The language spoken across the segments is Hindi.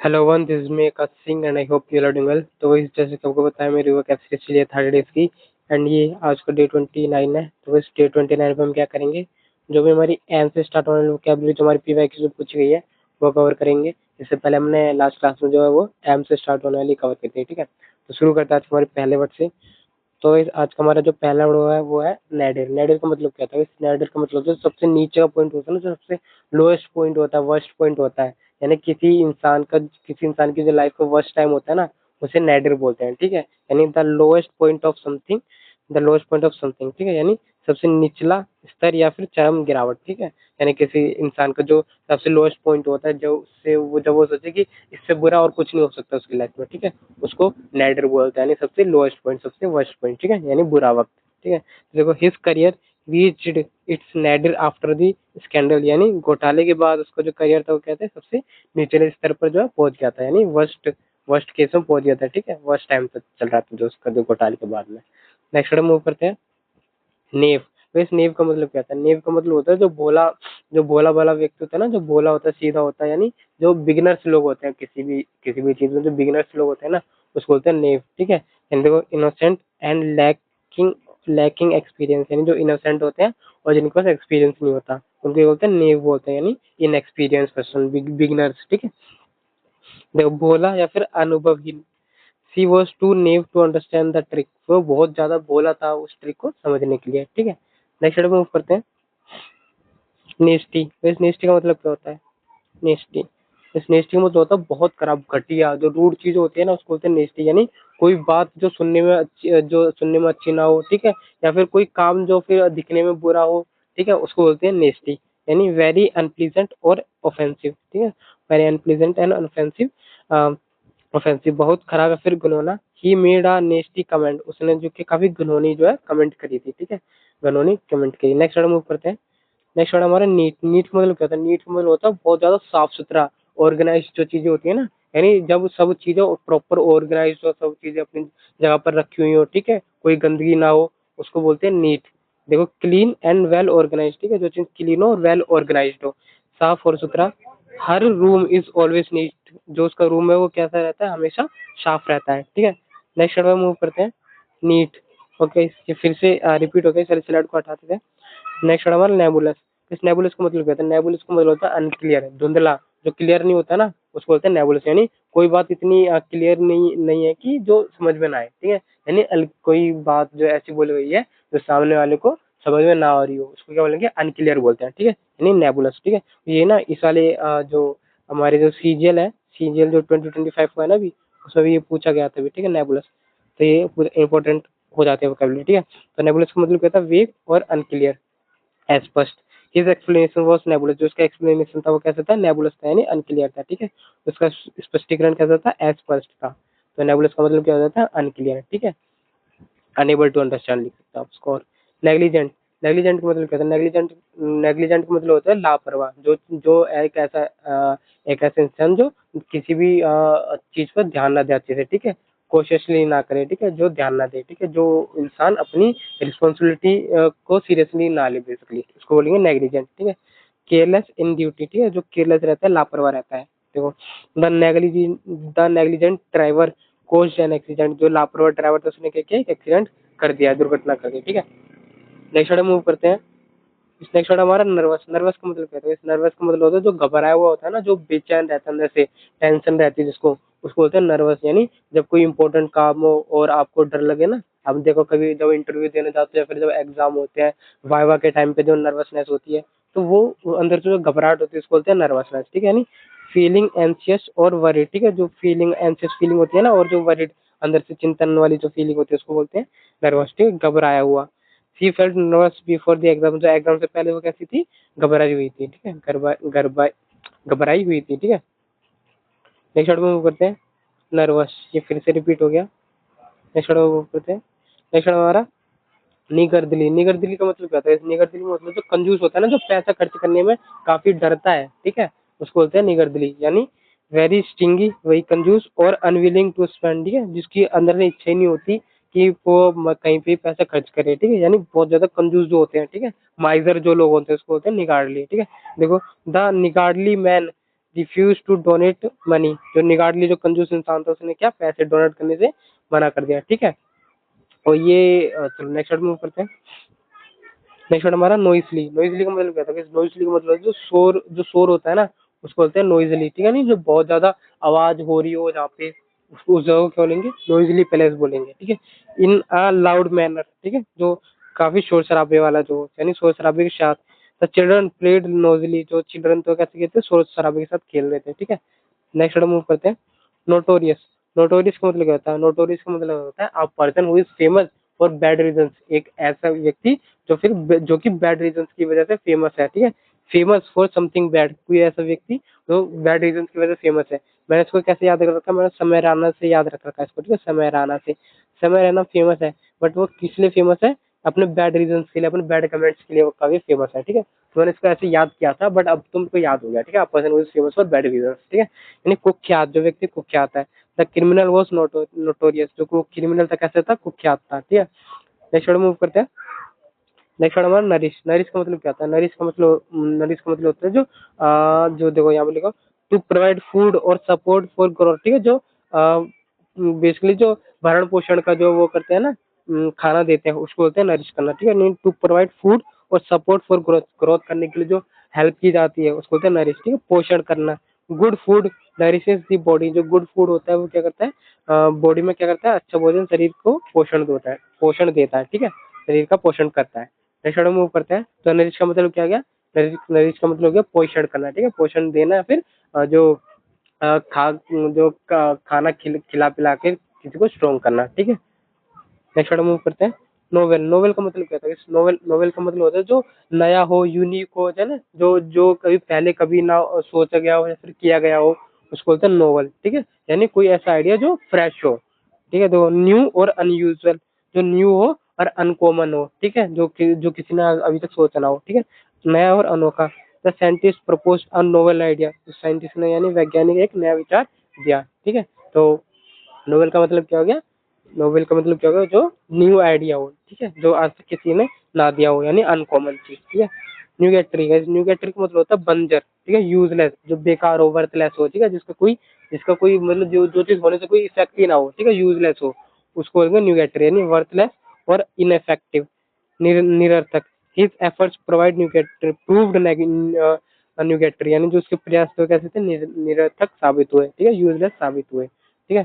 Hello one, this is me Akash Singh and I hope you are doing well. तो इस जैसे सबको बताया, मेरी वर्क एक्सपीरियंस चली है 30 डेज की। एंड ये आज का डे 29 है। तो इस डे 29 पे हम क्या करेंगे, जो भी हमारी एन से स्टार्ट होने वाली वोकैबुलरी जो हमारी पीवाईक्यू से पूछी गई है वो कवर करेंगे। इससे पहले हमने लास्ट क्लास में जो है वो एम से स्टार्ट होने वाली कवर की थी। ठीक है, तो शुरू करते हैं आज हमारे पहले वर्ड से। तो इस आज का हमारा जो पहला वर्ड है वो है नैडर। नैडर का मतलब क्या था? इस नैडर का मतलब जो सबसे नीचे का पॉइंट होता है ना, जो सबसे लोएस्ट पॉइंट होता है, वर्स्ट पॉइंट होता है, यानी किसी इंसान की जो लाइफ का वर्स्ट टाइम होता है ना, उसे नैडर बोलते हैं। ठीक है, यानी the lowest point of something, the lowest point of something. ठीक है, यानी सबसे निचला स्तर या फिर चरम गिरावट। ठीक है, यानी किसी इंसान का जो सबसे लोएस्ट पॉइंट होता है, जो उससे वो जब वो सोचे कि इससे बुरा और कुछ नहीं हो सकता उसकी लाइफ में, ठीक है, उसको नैडर बोलते हैं, यानी सबसे लोएस्ट पॉइंट, सबसे वर्स्ट पॉइंट। ठीक है, यानी बुरा वक्त। ठीक है, देखो, his career reached it's nadder after the scandal, यानी घोटाले के बाद उसका जो करियर था वो कहते हैं सबसे निचले स्तर पर जो है पहुंच गया था, यानी वर्स्ट वर्स्ट केस में पहुंच गया था। ठीक है, वर्स्ट टाइम तक चल रहा था जो उसका, जो घोटाले के बाद में। नेक्स्ट वर्ड मूव करते हैं, नेव। तो इस नेव का मतलब क्या था? नेव का मतलब होता है जो भोला भाला व्यक्ति होता है ना, जो भोला होता है, सीधा होता है, यानी जो बिगिनर्स लोग होते हैं किसी भी चीज में, जो बिगिनर्स लोग होते हैं ना, उसको बोलते हैं नेव। ठीक है, एंड देखो, innocent and lacking lacking experience, यानी जो इनोसेंट होते हैं और जिनके पास एक्सपीरियंस नहीं होता, उनको बोलते हैं नेव बोलते हैं, यानी इनएक्सपीरियंस पर्सन, बिगिनर्स। ठीक है, देखो, भोला या फिर अनुभवहीन। She was too naive to understand the trick, वो बहुत ज्यादा भोला था उस ट्रिक को समझने के लिए। ठीक है, नेक्स्ट मूव करते हैं, नेस्टी। तो इस नेस्टी का मतलब क्या होता है? नेस्टी, इस नेस्टी का मतलब होता है बहुत खराब, घटिया, जो रूड चीज होती है ना उसको बोलते हैं नेस्टी, यानी कोई बात जो सुनने में अच्छी ना हो। ठीक है, या फिर कोई काम जो फिर दिखने में बुरा हो। ठीक है, उसको बोलते हैं नेस्टी, यानी वेरी अनप्लीजेंट और ऑफेंसिव। ठीक है, very unpleasant and offensive, offensive, बहुत खराब या फिर घिनौना। ही मेड अ नेस्टी कमेंट, उसने जो कि काफी घिनौनी जो है कमेंट करी थी। ठीक है, घिनौनी कमेंट करी। नेक्स्ट वर्ड मूव करते हैं, नेक्स्ट वर्ड हमारा नीट। नीट का मतलब क्या होता है? नीट का मतलब होता है बहुत ज्यादा साफ सुथरा, ऑर्गेनाइज जो चीजें होती है ना, यानी जब सब चीजें प्रॉपर ऑर्गेनाइज हो, सब चीजें अपनी जगह पर रखी हुई हो, ठीक है, कोई गंदगी ना हो, उसको बोलते हैं नीट। देखो, क्लीन एंड वेल ऑर्गेनाइज। ठीक है, जो चीज क्लीन हो, वेल ऑर्गेनाइज हो, साफ और सुथरा। हर रूम इज ऑलवेज नीट, जो उसका रूम है वो कैसा रहता है? हमेशा साफ रहता है। ठीक है, नेक्स्ट वर्ड मूव करते हैं, नीट। ओके, ये फिर से रिपीट हो गया, चलिए स्लाइड को हटाते हैं। नेक्स्ट वर्ड हमारा नेबुलस। इस नेबुलस का मतलब क्या होता है? नेबुलस का मतलब होता है अनक्लियर, धुंधला, जो क्लियर नहीं होता ना, उसको बोलते हैं नेबुलस, यानी कोई बात इतनी क्लियर नहीं नहीं है कि जो समझ में ना आए। ठीक है, यानी कोई बात जो ऐसी बोली गई है जो सामने वाले को समझ में ना आ रही हो, उसको क्या बोलेंगे? अनक्लियर बोलते हैं। ठीक है, यानी नेबुलस। ठीक है, ये ना इस वाले जो हमारे जो सीजीएल है, सीजीएल जो 2025 का है ना अभी, उसमें भी ये पूछा गया था अभी। ठीक है, नेबुलस, तो ये इंपॉर्टेंट हो जाते हैं वोकैबुलरी। ठीक है, तो नेबुलस का मतलब क्या था? वेग और अनक्लियर, अस्पष्ट। हिज एक्सप्लेनेशन वाज नेबुलस, जो उसका एक्सप्लेनेशन था वो कैसा था? नेबुलस था, यानी अनक्लियर था। ठीक है, उसका स्पष्टीकरण कैसा था? अस्पष्ट था। तो नेबुलस का मतलब क्या होता था? अनक्लियर। ठीक है, अनेबल टू अंडरस्टैंड लिख सकते हैं आप उसको। और नेग्लिजेंट, नेग्लिजेंट का मतलब क्या था? नेग्लिजेंट, नेग्लिजेंट का मतलब होता है लापरवाह, जो जो एक ऐसा इंसान जो किसी भी चीज पर ध्यान ना दे अच्छे से। ठीक है, कॉशियसली ना करे। ठीक है, जो ध्यान ना दे। ठीक है, जो इंसान अपनी रिस्पॉन्सिबिलिटी को सीरियसली ना ले, बेसिकली उसको बोलेंगे नेग्लिजेंट। ठीक है, केयरलेस इन ड्यूटी। ठीक है, जो केयरलेस रहता है, लापरवाह रहता है। देखो, the negligent driver caused an accident, जो लापरवाह ड्राइवर था उसने क्या किया? एक एक्सीडेंट कर दिया, दुर्घटना कर दी। ठीक है, नेक्स्ट वर्ड मूव करते हैं। इस नेक्स्ट वर्ड हमारा नर्वस। नर्वस का मतलब क्या है? इस नर्वस का मतलब होता है जो घबराया हुआ होता है ना, जो बेचैन रहता है अंदर से, टेंशन रहती है जिसको, उसको बोलते हैं नर्वस। यानी जब कोई इंपॉर्टेंट काम हो और आपको डर लगे ना, अब देखो कभी जब इंटरव्यू देने जाते हो या फिर जब एग्जाम होते हैं, वाइवा के टाइम पे जो नर्वसनेस होती है, तो वो अंदर से जो घबराहट होती है उसको बोलते हैं नर्वसनेस। ठीक है, यानी फीलिंग एंशियस और वरीड। ठीक है, जो फीलिंग एंशियस फीलिंग होती है ना, और जो वरीड, अंदर से चिंतन वाली जो फीलिंग होती है उसको बोलते हैं नर्वस। ठीक है, घबराया हुआ। She felt nervous before the exam, जो एग्जाम से पहले वो कैसी थी? घबराई हुई थी। ठीक है, घबराई हुई थी। ठीक है, नेक्स्ट वर्ड मूव करते हैं, नर्वस। ये फिर से रिपीट हो गया। नेक्स्ट वर्ड मूव करते हैं, नेक्स्ट वर्ड हमारा निगर दिली। निगर दिली का मतलब क्या होता है? निगर दिली का मतलब जो कंजूस होता है ना, जो पैसा खर्च करने में काफी डरता है। ठीक है, उसको बोलते हैं निगर दिली, यानी वेरी स्टिंगी, वही कंजूस, और अनविलिंग टू स्पेंड। ठीक है, जिसकी अंदर से इच्छा ही नहीं होती कि वो कहीं पे पैसा खर्च करे। ठीक है, यानी बहुत ज्यादा कंजूस जो होते हैं। ठीक है, माइजर जो लोग होते हैं उसको बोलते हैं निगारली। ठीक है, देखो, the niggardly man refuse to donate money, जो निगार्डली जो कंजूस इंसान था उसने क्या पैसे डोनेट करने से मना कर दिया, ठीक है। और ये चलो नेक्स्ट वर्ड मूव करते हैं। नेक्स्ट वर्ड हमारा नॉइसली। नॉइसली का मतलब क्या था, नॉइसली का मतलब जो शोर होता है ना उसको बोलते हैं नॉइसली, ठीक है। नहीं जो बहुत ज्यादा आवाज हो रही हो जहाँ पे, उसको उस जगह को क्या बोलेंगे, नॉइसली प्लेस बोलेंगे, ठीक है। इन अ लाउड मैनर, ठीक है, जो काफी शोर शराबे वाला जो यानी शोर शराबे के साथ। द चिल्ड्रन प्लेड नॉइसली, जो चिल्ड्रन तो कैसे कहते हैं, शोर शराबे के साथ खेल रहे थे, ठीक है। नेक्स्ट वर्ड मूव करते हैं। नोटोरियस। नोटोरियस का मतलब क्या होता है, नोटोरियस का मतलब होता है a person who is famous for bad reasons, एक ऐसा व्यक्ति जो कि बैड रीजंस की वजह से फेमस है, ठीक है। फेमस फॉर समथिंग बैड, कोई ऐसा व्यक्ति जो बैड रीजंस की वजह से फेमस है। मैंने इसको कैसे याद कर रखा है, मैंने समय राणा से याद रख रखा है इसको, ठीक है, समय राणा से। समय राणा फेमस है, बट वो किस लिए फेमस है, अपने बैड रीजंस के लिए, अपने बैड कमेंट्स के लिए वो काफी फेमस है, ठीक है। तो मैंने इसको ऐसे याद किया था, बट अब तुमको याद हो गया, ठीक है। Person who is famous for bad reasons, ठीक है, यानी कुख्यात, जो व्यक्ति कुख्यात है। द क्रिमिनल वॉज नोटोरियस, जो वो क्रिमिनल था कैसे था, कुख्यात था, ठीक है। नेक्स्ट वर्ड मूव करते हैं। नेक्स्ट वर्ड हमारा नरिश। नरिश का मतलब क्या होता है, नरिश का मतलब होता है जो देखो यहाँ पे लिखो, टू प्रोवाइड फूड और सपोर्ट फॉर ग्रोथ, ठीक है। जो बेसिकली जो भरण पोषण का जो वो करते हैं ना, खाना देते हैं, उसको बोलते हैं नरिश करना, ठीक है। टू प्रोवाइड फूड और सपोर्ट फॉर ग्रोथ, ग्रोथ करने के लिए जो हेल्प की जाती है उसको बोलते हैं नरिश, ठीक है, पोषण करना। Good food nourishes the body, जो गुड फूड होता है वो क्या करता है, बॉडी में क्या करता है, अच्छा भोजन शरीर को पोषण देता है, ठीक है, शरीर का पोषण करता है। नेक्स्ट वर्ड मूव करते हैं। तो नरिश का मतलब क्या गया, नरिश का मतलब हो गया पोषण करना, ठीक है, पोषण देना, फिर जो खाना खिला पिला के किसी को स्ट्रॉन्ग करना, ठीक है। नेक्स्ट वर्ड मूव करते हैं। नोवेल। नोवेल का मतलब क्या होता है, नोवेल का मतलब होता है जो नया हो, यूनिक हो, है ना, जो जो कभी पहले कभी ना सोचा गया हो या फिर किया गया हो, उसको बोलते हैं नोवेल, ठीक है। यानी कोई ऐसा आइडिया जो फ्रेश हो, ठीक है। तो न्यू और अनयूजुअल, जो न्यू हो और अनकॉमन हो, ठीक है, जो किसी ने अभी तक सोचा ना हो, ठीक है, नया और अनोखा। The scientist propose a novel idea, scientist ने यानी वैज्ञानिक एक नया विचार दिया, ठीक है। तो नोवेल का मतलब क्या हो गया, नोवेल का मतलब क्या होगा, जो न्यू आइडिया हो, ठीक है, जो आज तक किसी ने ना दिया हो, यानी अनकॉमन चीज, ठीक है। न्यूगेटरी है, न्यूगेटरी का मतलब होता है बंजर, ठीक है, यूजलेस, जो बेकार हो, वर्थलेस हो, ठीक है, जिसका कोई मतलब जो चीज होने से कोई इफेक्ट ही ना हो, ठीक है, यूजलेस हो, उसको बोलेंगे न्यूगेटरी, यानी वर्थलेस और इनइफेक्टिव, निरर्थक। हिज एफर्ट्स प्रोवाइड न्यूगेटरी प्रूव्ड न्यूगेटरी, यानी जो उसके प्रयास तो कैसे थे, निरर्थक साबित हुए, ठीक है, यूजलेस साबित हुए, ठीक है।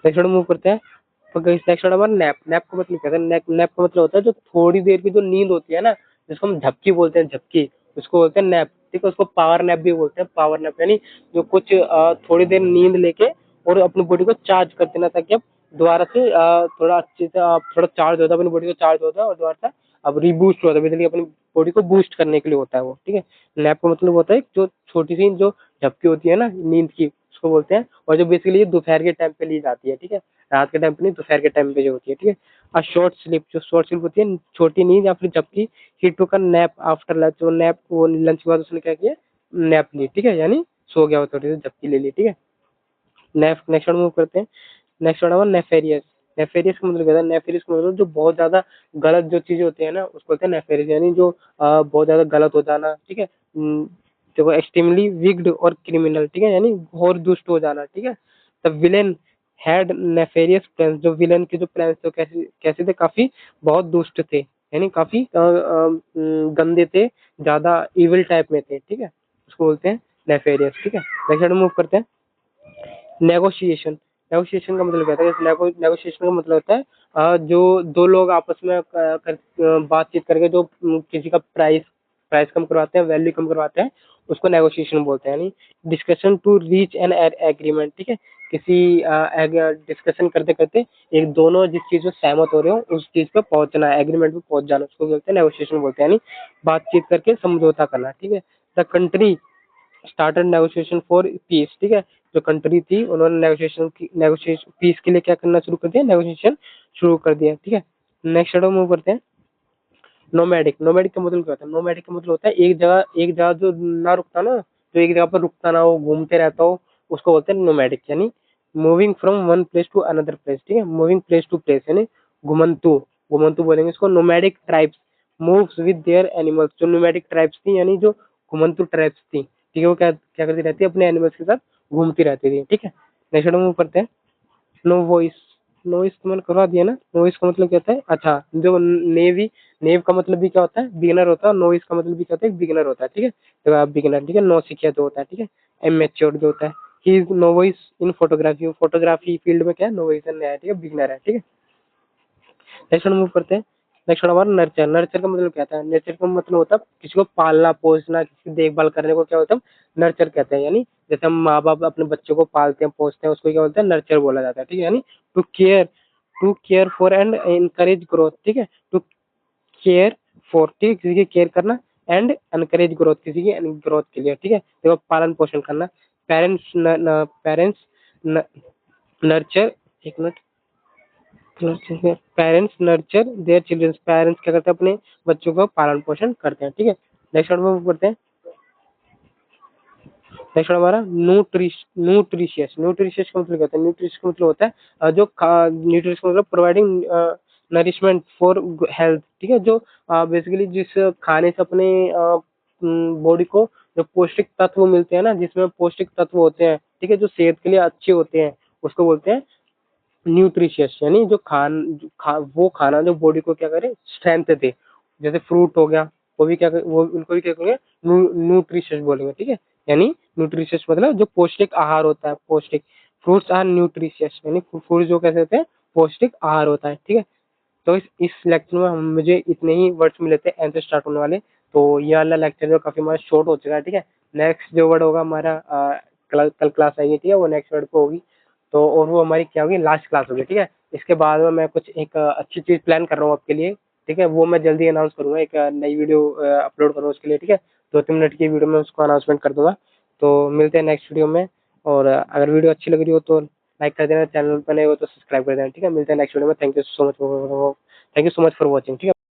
नेक्स्ट वर्ड मूव करते हैं। तो नेक्स्ट वर्ड हमारा नैप। नैप का मतलब क्या है, नैप का मतलब होता है जो थोड़ी देर की जो नींद होती है ना, जिसको हम झपकी बोलते हैं, झपकी, उसको बोलते हैं नैप, ठीक है। उसको पावर नैप भी बोलते हैं, पावर नैप, यानी जो कुछ थोड़ी देर नींद लेके और अपनी बॉडी को चार्ज कर देना, ताकि अब दोबारा से थोड़ा अच्छे से थोड़ा चार्ज होता है, अपनी बॉडी को चार्ज होता है और दोबारा से अब रीबूस्ट होता है, बेसिकली अपनी बॉडी को बूस्ट करने के लिए होता है वो, ठीक है। नैप का मतलब होता है जो छोटी सी जो झपकी होती है ना नींद की, उसको बोलते हैं। और जो बेसिकली दोपहर के टाइम पे ली जाती है, ठीक है, रात के टाइम पे नहीं, दोपहर के टाइम पे जो होती है, ठीक है। और शॉर्ट स्लीप, जो शॉर्ट स्लीप होती है, छोटी नींद या फिर झपकी। ही टुक अ नैप आफ्टर लंच, वो नैप, वो लंच के बाद उसने क्या किया, नैप ली, ठीक है, यानी सो गया, वो थोड़ी सी झपकी ले ली, ठीक है। नेक्स्ट वर्ड मूव करते हैं। नेक्स्ट वर्ड हमारा नेफेरियस। नेफेरियस का मतलब क्या है, नेफेरियस का मतलब जो बहुत ज्यादा गलत जो चीजें होती है ना, उसको बोलते हैं नेफेरियस, यानी जो बहुत ज्यादा गलत हो जाना, ठीक है। देखो एक्सट्रीमली विक्ड और क्रिमिनल, ठीक है, यानी घोर दुष्ट हो जाना, ठीक है। The villain had nefarious plans, जो विलेन के जो प्लान्स थे कैसे कैसे थे, काफी बहुत दुष्ट थे, यानी काफी गंदे थे, ज्यादा इविल टाइप में थे, ठीक है, उसको बोलते हैं नेफेरियस, ठीक है। नेक्स्ट मूव करते हैं। नेगोशिएशन। नेगोशिएशन का मतलब क्या होता है, नेगोशिएशन का मतलब होता है जो दो लोग आपस में बातचीत करके जो किसी का प्राइस कम करवाते हैं, वैल्यू कम करवाते हैं, उसको नेगोशिएशन बोलते हैं, यानी discussion to reach an agreement, ठीक है। किसी डिस्कशन करते करते एक दोनों जिस चीज में सहमत हो रहे हो उस चीज पे पहुंचना, एग्रीमेंट पे पहुंच जाना, उसको बोलते हैं नेगोशिएशन बोलते हैं, यानी बातचीत करके समझौता करना, ठीक है। The country started negotiation for piece, ठीक है, जो कंट्री थी उन्होंने नेगोशिएशन पीस के लिए क्या करना शुरू कर दिया, नेगोशिएशन शुरू कर दिया, ठीक है। नेक्स्ट मूव करते हैं। नोमैडिक। नोमैडिक का मतलब क्या होता है, नोमैडिक का मतलब होता है एक जगह जो ना रुकता ना, जो एक जगह पर रुकता ना हो, घूमते रहता हो, उसको बोलते हैं नोमैडिक, यानी moving from one place to another place, ठीक है, मूविंग प्लेस टू प्लेस, यानी घुमंतु, घुमंतु बोलेंगे इसको। Nomadic tribes moves with their animals, जो नोमैडिक ट्राइब्स थी, यानी जो घुमंतु ट्राइब्स थी, ठीक है, वो क्या क्या करती रहती है, अपने एनिमल्स के साथ घूमती रहती थी। ठीक है, नेक्स्ट हम पढ़ते हैं। No voice. नॉइस तो मैंने करवा दिया ना, नॉइस का मतलब क्या होता है, अच्छा जो नेवी, नेव का मतलब भी क्या होता है, बिगिनर होता है, नॉइस का मतलब भी क्या होता है, बिगिनर होता है। ठीक है, तो आप बिगिनर, ठीक है, नो सीखिया जो होता है, ठीक है, एमेच्योर जो होता है। He is novice in photography, photography field में क्या है, नोवाइस नया है, ठीक है, बिगिनर है। ठीक है, नेक्स्ट मूव करते हैं। नेक्स्ट हमारा नर्चर। नर्चर का मतलब क्या था, नर्चर का मतलब होता है किसी को पालना पोसना, किसी की देखभाल करने को क्या होता है, नर्चर कहते हैं। यानी जैसे हम माँ बाप अपने बच्चों को पालते हैं पोसते हैं, उसको क्या बोलते हैं, नर्चर बोला जाता है। ठीक है, यानी to care, to care for and encourage growth. ठीक है, टू केयर फॉर, ठीक है, किसी की केयर करना, एंड एनकरेज ग्रोथ, किसी की ग्रोथ के लिए। ठीक है, देखो पालन पोषण करना। पेरेंट्स, पेरेंट्स नर्चर, एक minute, parents nurture their children. Parents क्या करते हैं, अपने बच्चों का पालन पोषण करते हैं। ठीक है, नेक्स्ट वर्ड पढ़ते हैं। नेक्स्ट हमारा न्यूट्रिशियस। न्यूट्रिशियस का मतलब क्या होता है, न्यूट्रिशियस का मतलब होता है जो न्यूट्रिशियस का मतलब प्रोवाइडिंग नरिशमेंट फॉर हेल्थ। ठीक है, जो बेसिकली जिस खाने से अपने बॉडी को जो पौष्टिक तत्व मिलते हैं ना, जिसमें पौष्टिक तत्व होते हैं, ठीक है, जो सेहत के लिए अच्छे होते हैं, उसको बोलते हैं न्यूट्रिशियस। यानी जो वो खाना जो बॉडी को क्या करे, स्ट्रेंथ दे। जैसे फ्रूट हो गया, वो भी वो उनको भी क्या करेंगे, न्यूट्रिशियस बोलेंगे। ठीक है, यानी न्यूट्रिशियस मतलब जो पौष्टिक आहार होता है, पौष्टिक। फ्रूट्स आर न्यूट्रिशियस, यानी फ्रूट जो कैसे होते हैं, पौष्टिक आहार होता है। ठीक है, तो इस लेक्चर में मुझे इतने ही वर्ड्स मिले थे एन से स्टार्ट होने वाले। तो ये वाला लेक्चर जो काफी हमारा शॉर्ट हो चुका है। ठीक है, नेक्स्ट जो वर्ड होगा हमारा कल क्लास आएगी, ठीक है, वो नेक्स्ट वर्ड पे होगी। तो और वो हमारी क्या होगी, लास्ट क्लास होगी। ठीक है, इसके बाद में मैं कुछ एक अच्छी चीज प्लान कर रहा हूँ आपके लिए। ठीक है, वो मैं जल्दी अनाउंस करूंगा, एक नई वीडियो अपलोड करूँगा उसके लिए। ठीक है, 2-3 मिनट की वीडियो में उसको अनाउंसमेंट कर दूंगा। तो मिलते हैं नेक्स्ट वीडियो में। और अगर वीडियो अच्छी लग रही हो तो लाइक कर देना, चैनल पर नए हो तो सब्सक्राइब कर देना। ठीक है, मिलते हैं नेक्स्ट वीडियो में। Thank you so much for watching. ठीक है।